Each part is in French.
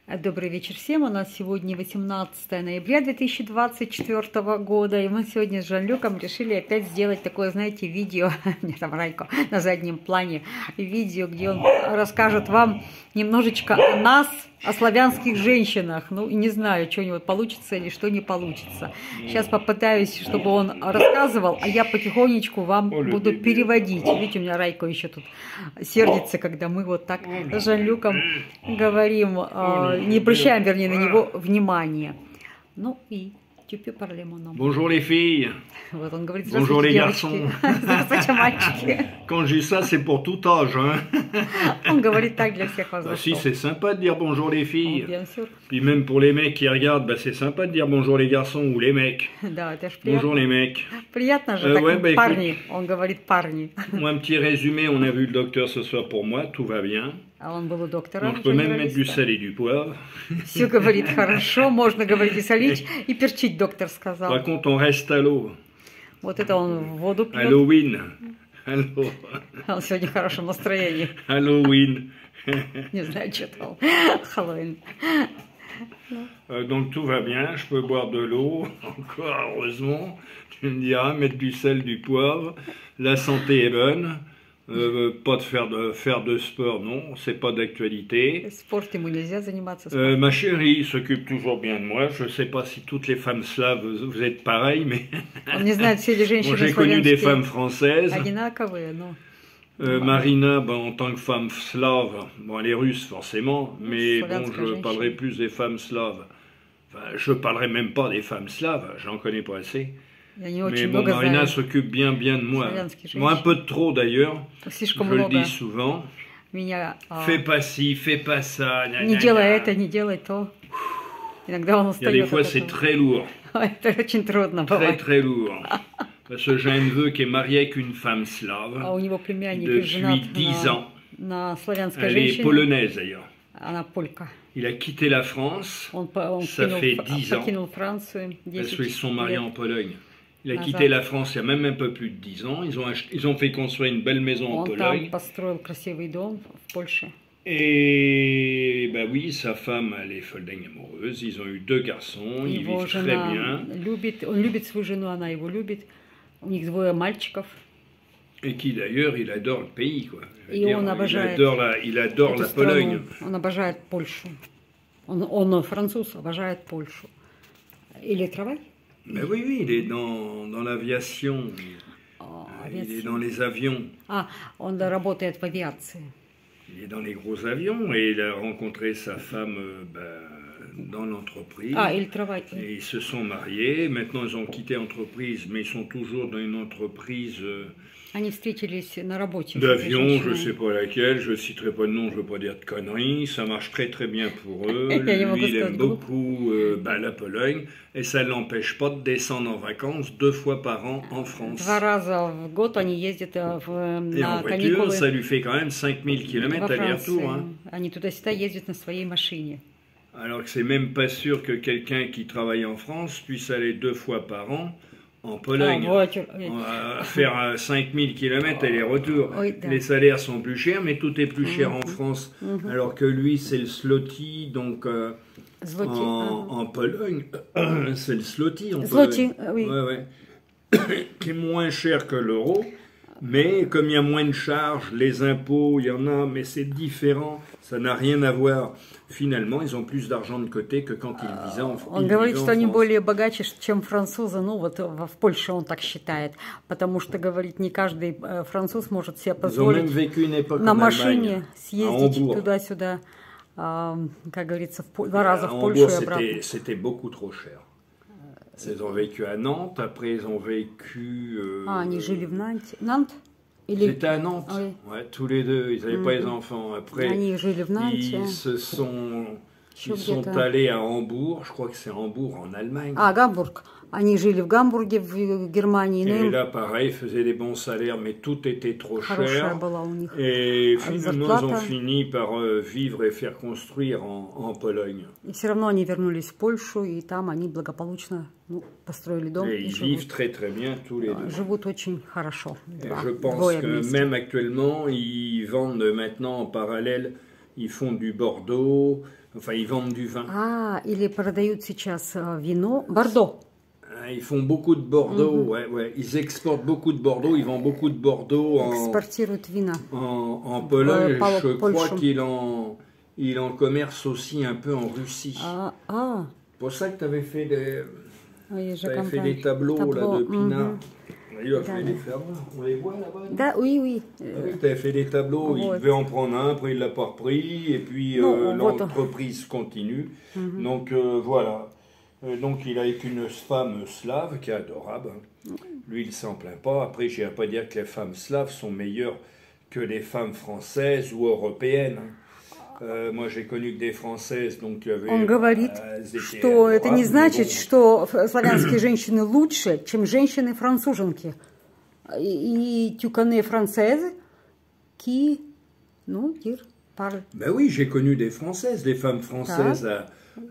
Добрый вечер всем. У нас сегодня 18 ноября 2024 года. И мы сегодня с Жан-Люком решили опять сделать такое, знаете, видео, мне там Райко на заднем плане, видео, где он расскажет вам немножечко о нас, о славянских женщинах. Ну, не знаю, что-нибудь получится или что не получится. Сейчас попытаюсь, чтобы он рассказывал, а я потихонечку вам буду переводить. Видите, у меня Райко еще тут сердится, когда мы вот так с Жан-Люком говорим, не обращаем, вернее, на него внимания. Ну и тюпи парлемоном. Bonjour les filles. Вот он говорит, Bonjour les девочки. garçons. Здравствуйте, мальчики. Quand je dis ça, c'est pour tout âge. Hein. Он говорит так для всех Bah, возрастов. si, c'est sympa de dire bonjour les filles. Bien sûr. Puis même pour les mecs qui regardent, bah, c'est sympa de dire bonjour les garçons ou les mecs. Да, это ж Bonjour приятно. les mecs. Приятно же, так, ouais, bah, парни. Он говорит парни. Moi, un petit résumé, on a vu le docteur ce soir pour moi, tout va bien. А он был у доктора. On peut même mettre du sel et du poivre. Все говорит хорошо, можно говорить и солить, и перчить, доктор Par сказал. contre, on reste à l'eau. Вот это он в воду пьет. Halloween. Hello. Он сегодня в хорошем настроении. Halloween. Не знаю, что там. Хэллоуин. Donc tout va bien, je peux boire de l'eau, encore heureusement. Tu me diras, mettre du sel, du poivre. La santé est bonne. Pas de faire de sport, non, c'est pas d'actualité. Спорт ему нельзя заниматься. Спортом. Ma chérie s'occupe toujours bien de moi. Je sais pas si toutes les femmes slaves, vous êtes pareilles, mais Он не знает, все ли женщины bon, j'ai connu des славянские femmes françaises. одинаковые, но... Marina, ben, en tant que femme slave, bon, elle est russe forcément, mais bon, Славянская je женщина. parlerai plus des femmes slaves. Enfin, je parlerai même pas des femmes slaves, j'en connais pas assez. Я не Mais очень bon, много Marina знаю. s'occupe bien de moi. Славянских Moi, un женщин. peu de trop d'ailleurs. Je Слишком le много dis souvent. меня... Fais pas ci, fais pas ça. Gna, Не gna, делай gna. это, не делай то. Иногда он Il y a des устает fois, от c'est этого. très lourd. Это очень трудно Très, бывает. très lourd. Parce que j'ai un neveu qui est marié avec une femme slave А у него племянник женат depuis 10 ans. на славянской Elle est женщине. polonaise d'ailleurs. Она полька. Il a quitté la France. Он Ça fait 10 ans. покинул Францию. Parce 10 qu'ils sont mariés en лет. Pologne. Il a Назад. quitté la France il y a même un peu plus de 10 ans. Ils ont fait construire une belle maison en Он там Pologne. построил красивый дом в Польше. Et ben oui, sa femme, elle est folle dingue amoureuse. Ils ont eu 2 garçons, ils Его vivent très жена bien. любит, он любит свою жену, она его любит. У них 2 мальчиков. Et qui d'ailleurs, il adore le pays, quoi. Je veux Et dire, on обожает il adore эту la страну. Pologne. Он обожает Польшу. Он француз, обожает Польшу. Или travail? Ben oui, oui, il est dans l'aviation. Il est dans les avions. А, он работает в авиации. Il est dans les gros avions et il a rencontré sa femme dans l'entreprise. А, или travail. Et ils se sont mariés. Maintenant, ils ont quitté l'entreprise, mais ils sont toujours dans une entreprise Они встретились на работе. d'avion, je ne sais pas laquelle, je ne citerai pas de nom, je ne veux pas dire de conneries. Ça marche très très bien pour eux. Lui, il aime beaucoup la Pologne et ça ne l'empêche pas de descendre en vacances 2 fois par an en France. 2 раза в год они ездят Et на en voiture, каникулы ça lui fait quand même 5000 во km aller-retour. Франции. Hein. Они туда-сюда ездят на своей машине. Alors que c'est même pas sûr que quelqu'un qui travaille en France puisse aller 2 fois par an en Pologne. Faire 5000 km aller-retour. Oui, d'accord. Les salaires sont plus chers, mais tout est plus cher en France. Alors que lui, c'est le zloty, donc Zloty, en Pologne, c'est le zloty en Zloty, Pologne. oui. Ouais, ouais. Qui est moins cher que l'euro. Mais comme il y a moins de charges, les impôts, il y en a, mais c'est différent, ça n'a rien à voir. Finalement, ils ont plus d'argent de côté que quand ils vivaient en France. Он говорит, что они более богаче, чем французы. Ну, вот в Польше он так считает. Потому что, говорит, не каждый француз может себе Ils ont même позволить vécu une époque на en машине Allemagne, à съездить Hambourg. туда-сюда, как говорится, 2 раза À в Польшу и Hambourg, обратно. c'était beaucoup trop cher. Ils ont vécu à Nantes, après ils ont vécu... А, они жили в Нанте. Нант? Или... C'était à Nantes, Oui. ouais, tous les deux, ils n'avaient pas les enfants. Après, Они жили в Нанте. ils sont где-то. allés à Hambourg, je crois que c'est Hambourg en Allemagne. А, Гамбург. Они жили в Гамбурге, в Германии. Et là, pareil, ils faisaient des bons salaires, mais tout était trop Хорошая cher. была у них. Et finalement, ils ont зарплата. fini par vivre et faire construire en Pologne. И все равно они вернулись в Польшу, и там они благополучно построили дом Et и ils vivent très très bien tous les deux. живут очень хорошо. Et je pense que même actuellement, ils vendent maintenant en parallèle, ils font du Bordeaux, Enfin, ils vendent du vin. А, или продают сейчас вино. Бордо. Ils font beaucoup de Bordeaux, ouais, ouais. Ils exportent beaucoup de Bordeaux, ils vendent beaucoup de Bordeaux Экспортируют вина. en Pologne. Je crois Польшу. qu'il en commerce aussi un peu en Russie. C'est pour ça que tu avais fait des tableaux là, de Pinard. D'ailleurs, je vais les faire voir. On les voit là-bas? Да, oui, oui. Oui, tu avais fait des tableaux, il devait en prendre un, après il ne l'a pas repris, et puis l'entreprise continue. Donc voilà. Donc il est avec une femme slave qui est adorable. Lui, il ne s'en plaint pas. Après, je n'irai pas dire que les femmes slaves sont meilleures que les femmes françaises ou européennes. Moi, j'ai connu que des françaises, donc Он говорит, что это не значит, что славянские женщины лучше, чем женщины-француженки. И tu connais françaises qui, non, dire, parle. Ben oui, j'ai connu des françaises. Les femmes françaises,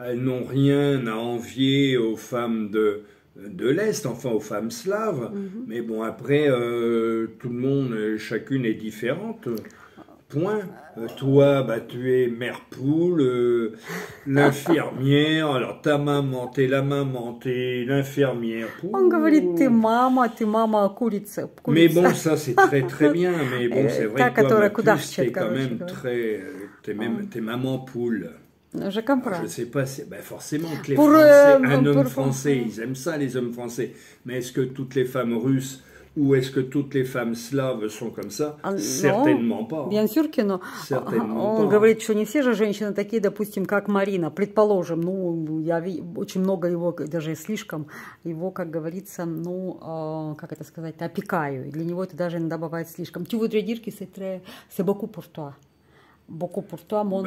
elles n'ont rien à envier aux femmes de l'Est, enfin aux femmes slaves. Mais bon, après, tout le monde, chacune est différente. Point. Toi, bah, tu es mère poule, l'infirmière, alors ta maman, t'es la maman, t'es l'infirmière. Он говорит, ты мама курица. Mais bon, ça c'est très très bien, mais bon, c'est vrai que toi, Mathus, t'es quand même très... T'es maman poule. Je comprends. Je sais pas, ben forcément que les Français, un homme français, ils aiment ça les hommes français, mais est-ce que toutes les femmes russes ou est-ce que toutes les femmes slaves sont comme ça? Certainement pas. Bien sûr que non. Он говорит, что не все же женщины такие, допустим, как Марина. Предположим, ну, я очень много его, даже слишком, его, как говорится, ну, как это сказать, опекаю. Для него это даже иногда бывает слишком. Tu voudrais dire que c'est beaucoup pour toi. Beaucoup pour toi, mon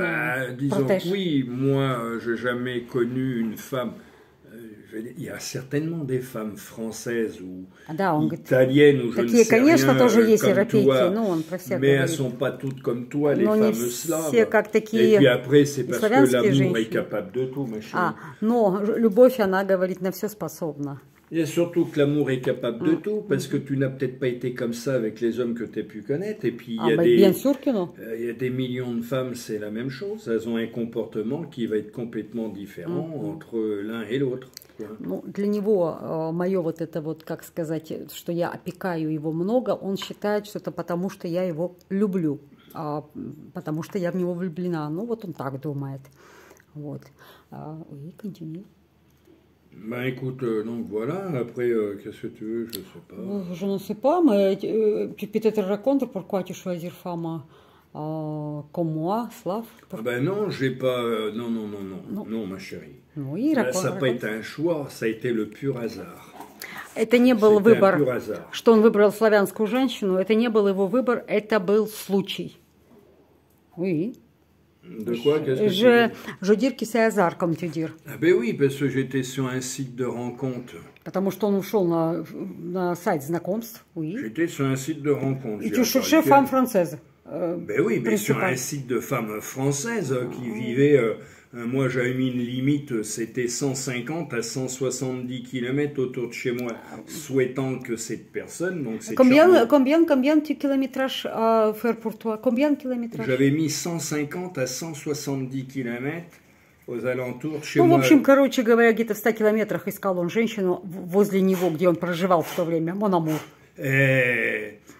disons que oui, moi, j'ai jamais connu une femme... Il y a certainement des femmes françaises ou italiennes ou je ne sais rien comme toi, mais elles ne sont pas toutes comme toi, les femmes slaves. Et puis après, c'est parce que l'amour est capable de tout, ma chérie. Но любовь, она говорит, на все способна. Il y a surtout que l'amour est capable de tout, parce que tu n'as peut-être pas été comme ça avec les hommes que tu as pu connaître. Et puis, il y a des millions de femmes, c'est la même chose. Elles ont un comportement qui va être complètement différent entre l'un et l'autre. Ну, для него мое вот это вот, как сказать, что я опекаю его много, он считает, что это потому, что я его люблю, потому что я в него влюблена. Ну, вот он так думает. Вот. Oui, continue. Ben écoute, donc voilà, après, qu'est-ce que tu veux, je sais pas. Je ne sais pas, mais tu peut-être raconter pourquoi tu choisis femme comme moi, Slav. Ben non, j'ai pas, non, ma chérie. Oui, ça n'a pas été un choix, ça a été le pur hasard. Это не был выбор, что он выбрал славянскую женщину, это не был его выбор, это был случай. Oui. De quoi? Je dire que c'est hasard, comme tu dis. Ah ben oui, parce que j'étais sur un site de rencontre. Потому что он ушел на сайт знакомств. Oui. J'étais sur un site de rencontre. Et tu cherchais femme française. Ben oui, mais sur un site de femmes françaises qui vivaient... moi, j'avais mis une limite, c'était 150 à 170 km autour de chez moi, souhaitant que cette personne, donc c'est Combien de kilométrage faire pour toi? Combien de kilométrage? J'avais mis 150 à 170 km aux alentours de chez moi. Ну, в общем, короче говоря, где-то в 100 километрах искал он женщину возле него, где он проживал в то время, mon amour.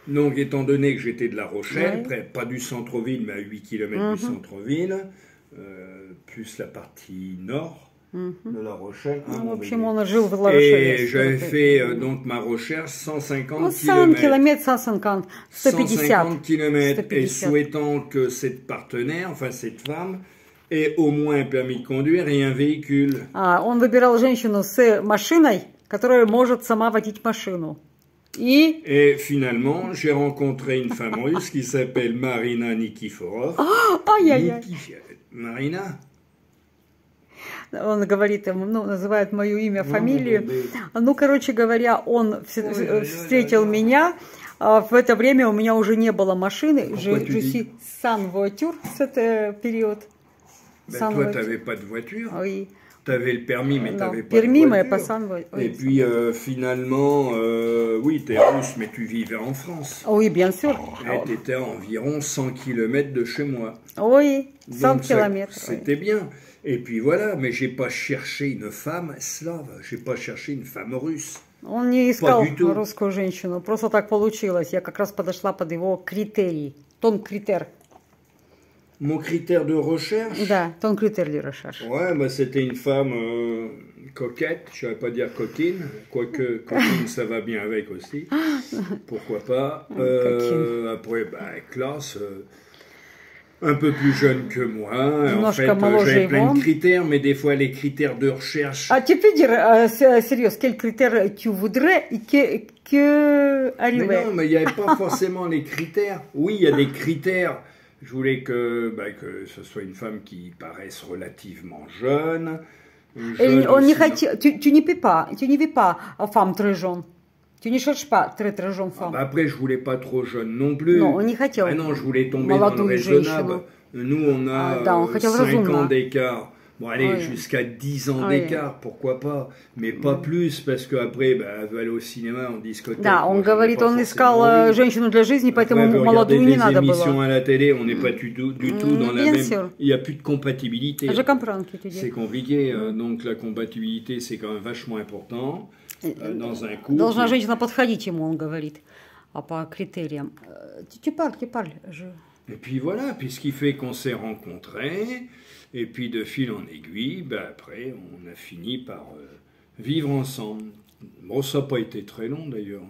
Donc, étant donné que j'étais de La Rochelle, pas du centre-ville, mais à 8 km du centre-ville, plus la partie nord de La Rochelle. Et j'avais fait donc ma recherche 150 km. 150 km et souhaitant que cette partenaire, enfin cette femme, ait au moins un permis de conduire et un véhicule. Он выбирал женщину с машиной, которая может сама водить машину. Et finalement, j'ai rencontré une femme russe qui s'appelle Marina Nikiforov. Marina. Он говорит, ну, называет мое имя, фамилию. Ну, короче говоря, он встретил меня. В это время у меня уже не было машины. Je suis sans voiture, cet период. Ben toi, tu n'avais pas de voiture. Oui. Tu avais le permis, mais tu n'avais pas de voiture. Et puis finalement, oui, tu es russe, mais tu vivais en France. Oui, bien sûr. Et tu étais à environ 100 km de chez moi. Oui, 100 km. C'était bien. Et puis voilà, mais j'ai pas cherché une femme slave, j'ai pas cherché une femme russe. Он не искал du tout. русскую женщину, просто так получилось. Я как раз подошла под его критерий. Тон критер. Mon critère de recherche, Да, тон критер de recherche. ouais, bah, c'était une femme coquette, je ne vais pas dire coquine, quoique coquine ça va bien avec aussi, pourquoi pas. Après, bah, classe, un peu plus jeune que moi. En fait, j'avais plein de critères, mais des fois les critères de recherche... А tu peux dire, sérieux, quels critères tu voudrais que arriver? Mais non, mais il n'y avait pas forcément les critères. Oui, il y a des critères. Je voulais que ce soit une femme qui paraisse relativement jeune. On не хотел, tu ne veux pas femme très jeune. Tu ne cherches pas très jeune femme. Bah après, je voulais pas trop jeune non plus. Non, on не хотел. Ah non, je voulais tomber dans le raisonnable. Nous, on a 5 ans d'écart. Bon, allez, jusqu'à 10 ans d'écart, pourquoi pas, mais pas plus, parce qu'après, elle veut aller au cinéma, en discothèque. Да, он говорит, он искал женщину для жизни, поэтому молодую не надо было. Émissions à la télé, on n'est pas du tout dans la même... Il n'y a plus de compatibilité. C'est compliqué, donc la compatibilité, c'est quand même vachement important dans un couple. Должна женщина подходить ему, он говорит, по критериям. Tu parles. Et puis voilà, puis ce qui fait qu'on s'est rencontrés, et puis de fil en aiguille, après on a fini par vivre ensemble. Bon, ça n'a pas été très long d'ailleurs.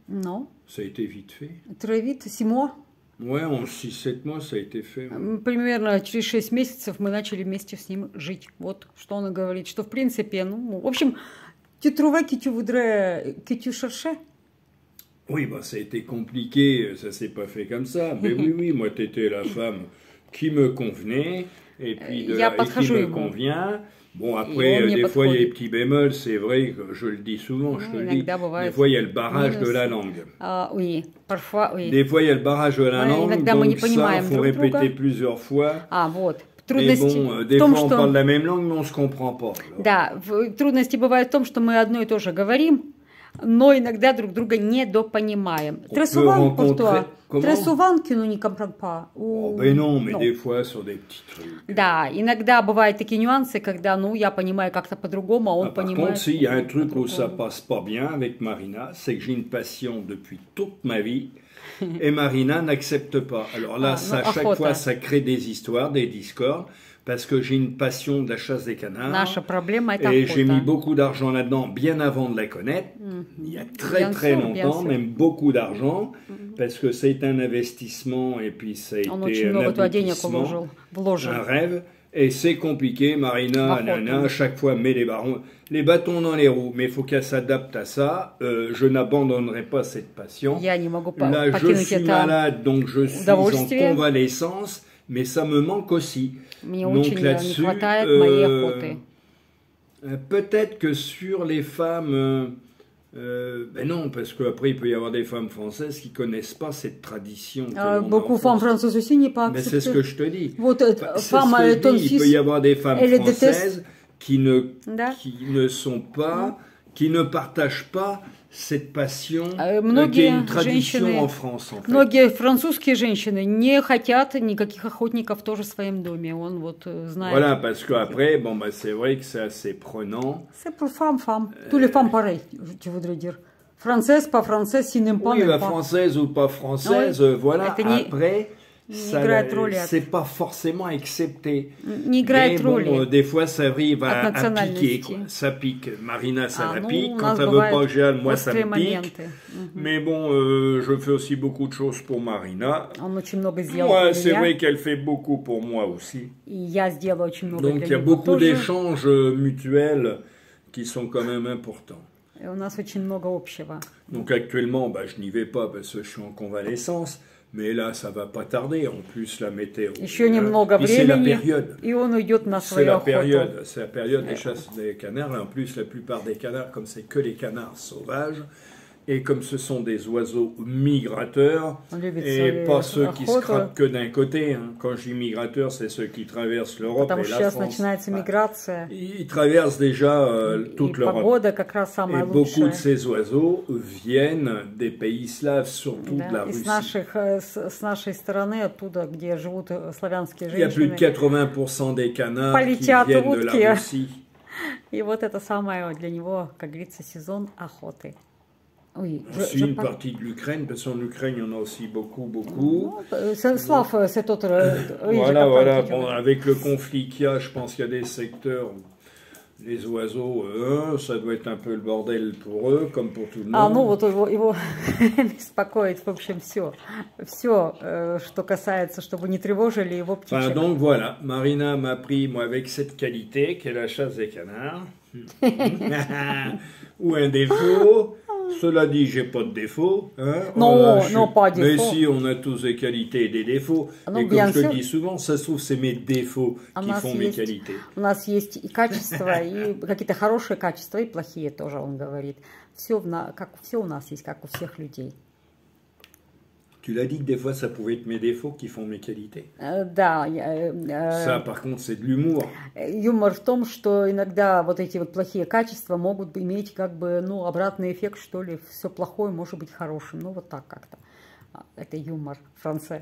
Non. Ça a été vite fait. Très vite, 6 mois. Ouais, en 6-7 mois ça a été fait. Примерно через 6 месяцев мы начали вместе с ним жить. Вот что он говорит, что в принципе, в общем, tu trouvais que tu voudrais, que tu cherchais. Oui, ça a été compliqué, ça s'est pas fait comme ça. Mais oui, moi, tu étais la femme qui me convenait, et puis qui me convient. Bon, après, des fois, il y a des petits bémols, c'est vrai, que je le dis souvent, je te le dis. Des fois, il y a le barrage de la langue. Oui, parfois, oui. Des fois, il y a le barrage de la langue, donc ça, il faut répéter plusieurs fois. Mais bon, des fois, on parle la même langue, mais on ne se comprend pas. Да, трудности бывают в том, что мы одно и то же говорим, но иногда друг друга недопонимаем. Très souvent, que nous ne comprenons pas. Ben non, mais des fois sur des petits trucs. Да, иногда бывают такие нюансы, когда, я понимаю как-то по-другому, а он понимает. Par contre, s'il y a un truc où ça passe pas bien avec Marina, c'est que j'ai une passion depuis toute ma vie, et Marina n'accepte pas. Alors là, à chaque fois, ça crée des histoires, des discords. Parce que j'ai une passion de la chasse des canards. Et j'ai mis beaucoup d'argent là-dedans bien avant de la connaître. Il y a très longtemps, même beaucoup d'argent. Parce que c'est un investissement et puis ça a été un aboutissement, un rêve. Et c'est compliqué, Marina, à chaque fois met les bâtons dans les roues. Mais il faut qu'elle s'adapte à ça. Je n'abandonnerai pas cette passion. Là, je suis malade, donc je suis en convalescence. Mais ça me manque aussi. Donc là-dessus, peut-être que sur les femmes, non, parce qu'après il peut y avoir des femmes françaises qui connaissent pas cette tradition. Beaucoup de femmes françaises aussi n'est pas acceptées. Mais c'est ce que je te dis. Il peut y avoir des femmes françaises qui ne sont pas, qui ne partagent pas cette passion qui est une tradition en France. En fait. Многие французские женщины не хотят никаких охотников тоже в своем доме. Он знает. Voilà, parce qu'après, c'est vrai que c'est assez prenant. C'est pour femmes. Tous les femmes pareil, tu voudrais dire. Française, pas française, si n'aime pas. Oui, française ou pas française, voilà. Après, c'est pas forcément accepté. Mais bon, des fois, ça arrive à piquer. Quoi. Ça pique. Marina, ça la pique. Quand elle veut pas que j'aille, moi, ça me pique. Mais bon, je fais aussi beaucoup de choses pour Marina. Moi, c'est vrai qu'elle fait beaucoup pour moi aussi. Donc, il y a beaucoup d'échanges mutuels qui sont quand même importants. Donc, actuellement, je n'y vais pas parce que je suis en convalescence. Mais là, ça va pas tarder. En plus, la météo. C'est la période. C'est la période des chasses des canards. Et en plus, la plupart des canards, comme c'est que les canards sauvages, Et comme ce sont des oiseaux migrateurs, Он любит et свою pas ceux qui se охоту, crapent que d'un côté, hein. Quand je dis migrateurs, c'est ceux qui traversent l'Europe потому et что la сейчас France. начинается Ouais. миграция. Ils traversent déjà И toute l'Europe. погода как раз Et самая beaucoup de лучшая. ces oiseaux viennent des pays slaves, surtout de la Да, и Russie. с нашей стороны, оттуда, где живут славянские Il y a plus de женщины. 80% des canards qui Полетят viennent de утки. la Russie. И вот это самое для него, как говорится, сезон охоты. Oui, Aussi une partie de l'Ukraine, parce qu'en Ukraine, il y en a aussi beaucoup, beaucoup. Slav, c'est autre. Voilà. Bon, avec le conflit qu'il y a, je pense qu'il y a des secteurs où les oiseaux, ça doit être un peu le bordel pour eux, comme pour tout le monde. Ну вот его беспокоит, в общем, все, что касается, чтобы не тревожили его птичек. Donc voilà, Marina m'a pris, moi, avec cette qualité, qui est la chasse des canards, ou un défaut. Cela dit, j'ai pas de défaut. Hein? Non, pas de Mais défaut. si, on a tous des qualités et des défauts. Non, Et bien comme je sûr. le dis souvent, ça se trouve, c'est mes défauts У qui нас font mes есть- qualités. У нас есть и качества, и какие-то хорошие качества, и плохие тоже, он говорит. Все, как все у нас есть, как у всех людей. Tu l'as dit que des fois, ça pouvait être mes défauts qui font mes qualités. Да, Ça, par contre, c'est de l'humour. юмор в том, что иногда вот эти вот плохие качества могут иметь как бы, ну, обратный эффект, что ли, все плохое может быть хорошим. Ну, вот так как-то. Это юмор француз.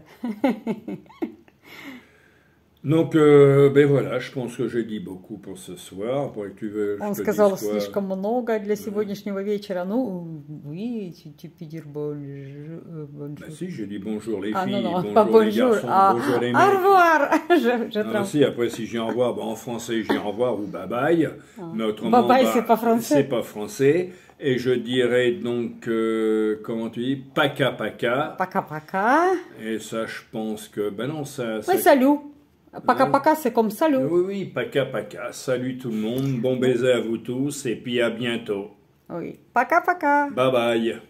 Donc, ben voilà, je pense que j'ai dit beaucoup pour ce soir. Après, tu veux, Он je te сказал dise quoi? слишком много для сегодняшнего вечера. Ну, oui, tu peux dire Ben si, j'ai dit bonjour les Ah filles, non, non, bonjour pas les bonjour. garçons, Ah, bonjour les au mecs. revoir. Je Ah, trompe. si, après, si j'ai au revoir, ben, en français, j'ai au revoir ou bye bye. Mais autrement, Bye bye, bah, c'est pas français. C'est pas français. Et je dirais donc, comment tu dis, paka paka. Пока-пока. Et ça, je pense que, ben non, ça. Oui, salut. Пока-пока, c'est comme salut. Oui, oui, paka paka. Salut tout le monde, bon baiser à vous tous, et puis à bientôt. Oui. Пока-пока. Bye bye.